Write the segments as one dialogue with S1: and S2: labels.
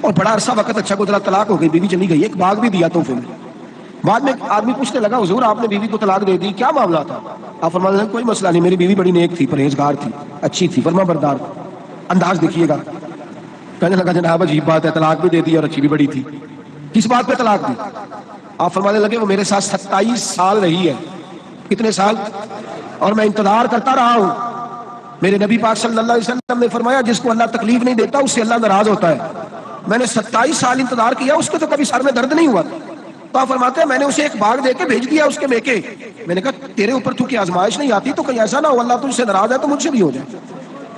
S1: اور بڑا عرصہ وقت اچھا گزرا، طلاق ہو گئی، بیوی چلی گئی، ایک باغ بھی دیا تحفے میں۔ بعد میں آدمی پوچھنے لگا حضور آپ نے بیوی کو طلاق دے دی، کیا معاملہ تھا؟ آپ فرمانے لگے کوئی مسئلہ نہیں، میری بیوی بڑی نیک تھی، پرہیزگار تھی، اچھی تھی، فرما بردار۔ انداز دیکھیے گا، کہنے لگا جناب عجیب بات ہے، طلاق بھی دے دی اور اچھی بھی بڑی تھی، کس بات پہ طلاق دی؟ آپ فرمانے لگے وہ میرے ساتھ 27 سال رہی ہے۔ کتنے سال؟ اور میں انتظار کرتا رہا ہوں۔ میرے نبی پاک صلی اللہ علیہ وسلم نے فرمایا جس کو اللہ تکلیف نہیں دیتا اس سے اللہ ناراض ہوتا ہے۔ میں نے 27 سال انتظار کیا، اس کو تو کبھی سر میں درد نہیں ہوا۔ تو آپ فرماتے ہیں میں نے اسے ایک باغ دے کے بھیج دیا اس کے میکے۔ میں نے کہا تیرے اوپر تو کی آزمائش نہیں آتی تو کہیں ایسا نہ ہو اللہ تجھ سے ناراض ہے تو مجھ سے بھی ہو جائے۔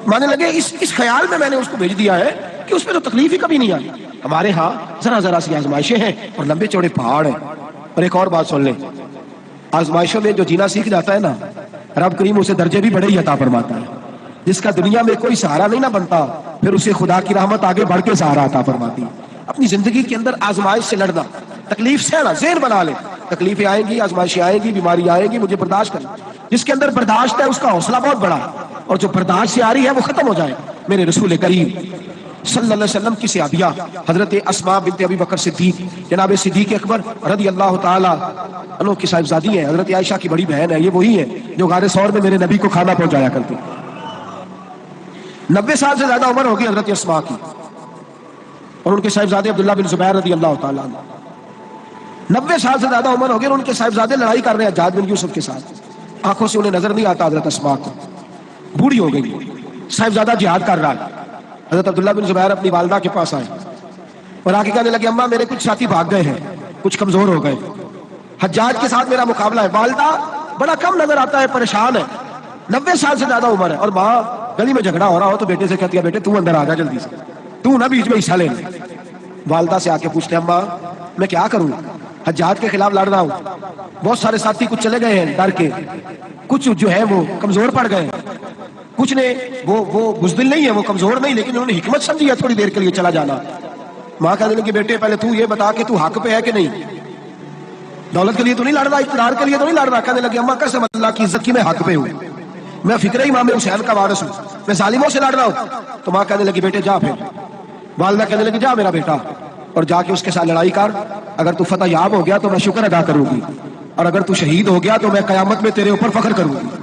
S1: مانے لگے اس خیال میں نے اس کو بھیج دیا ہے کہ اس میں تو تکلیف ہی کبھی نہیں آئی۔ ہمارے ہاں ذرا سی آزمائشیں ہیں اور لمبے چوڑے پہاڑ ہیں۔ اور ایک اور بات سن لیں، آزمائشوں میں جو جینا سیکھ جاتا ہے نا، رب کریم اسے درجے بھی بڑے ہی عطا فرماتا ہے۔ جس کا دنیا میں کوئی سہارا نہیں نہ بنتا، پھر اسے خدا کی رحمت آگے بڑھ کے سہارا عطا فرماتی ہے۔ اپنی زندگی کے اندر آزمائش سے لڑنا، تکلیف سہنا، ذہن بنا لے تکلیفیں آئیں گی، آزمائشیں آئیں گی، بیماری آئیں گی، مجھے برداشت کرنا۔ جس کے اندر برداشت ہے اس کا حوصلہ بہت بڑا ہے، اور جو برداشت سے آ رہی ہے وہ ختم ہو جائے۔ میرے رسول کریم صلی اللہ علیہ وسلم کی صحابیہ حضرت اسماء بنت ابی بکر صدیق، جناب صدیق اکبر رضی اللہ تعالی عنہ کی صاحبزادی ہیں، حضرت عائشہ کی بڑی بہن ہے۔ یہ وہی ہے جو غار ثور میں میرے نبی کو کھانا پہنچایا کرتی۔ 90 سال سے زیادہ عمر ہوگی حضرت اسماء کی، اور ان کے صاحبزادے عبداللہ بن زبیر رضی اللہ تعالیٰ عنہ۔ 90 سال سے زیادہ عمر ہوگی اور ان کے صاحبزادے لڑائی کر رہے ہیں حجاج بن یوسف کے ساتھ۔ آنکھوں سے انہیں نظر نہیں آتا حضرت اسماء کو، بوڑھی ہو گئی، صاحبزادہ جہاد کر رہا ہے۔ حضرت عبداللہ بن زبیر اپنی والدہ کے پاس آئے اور آ کے کہنے لگے اماں میرے کچھ ساتھی بھاگ گئے ہیں، کچھ کمزور ہو گئے، حجاج کے ساتھ میرا مقابلہ ہے۔ والدہ بڑا کم نظر آتا ہے، پریشان ہے، 90 سال سے زیادہ عمر ہے، اور ماں گلی میں جھگڑا ہو رہا ہو تو بیٹے سے کہتی ہے بیٹے تو اندر آ جا جلدی سے، تو نہ بیچ میں حصہ لے لے۔ والدہ سے آ کے پوچھتے ہیں اماں میں کیا کروں، حجاج کے خلاف لڑ رہا ہوں، بہت سارے ساتھی کچھ چلے گئے ہیں ڈر کے، کچھ جو ہے وہ کمزور پڑ گئے، کچھ نے وہ بزدل نہیں ہے، وہ کمزور نہیں، لیکن انہوں نے حکمت سمجھی ہے تھوڑی دیر کے لیے چلا جانا۔ ماں کہنے لگی بیٹے پہلے تو یہ بتا کہ تو حق پہ ہے کہ نہیں، دولت کے لیے تو نہیں لڑ رہا، اقتدار کے لیے تو نہیں لڑ رہا۔ کہنے لگی اماں قسم اللہ کی عزت کی میں حق پہ ہوں، میں فکر امام حسین کا وارث ہوں، میں ظالموں سے لڑ رہا ہوں۔ تو ماں کہنے لگی بیٹے جا پھر۔ والدہ کہنے لگی جا میرا بیٹا اور جا کے اس کے ساتھ لڑائی کر، اگر تو فتح یاب ہو گیا تو میں شکر ادا کروں گی، اور اگر تو شہید ہو گیا تو میں قیامت میں تیرے اوپر فخر کروں گی۔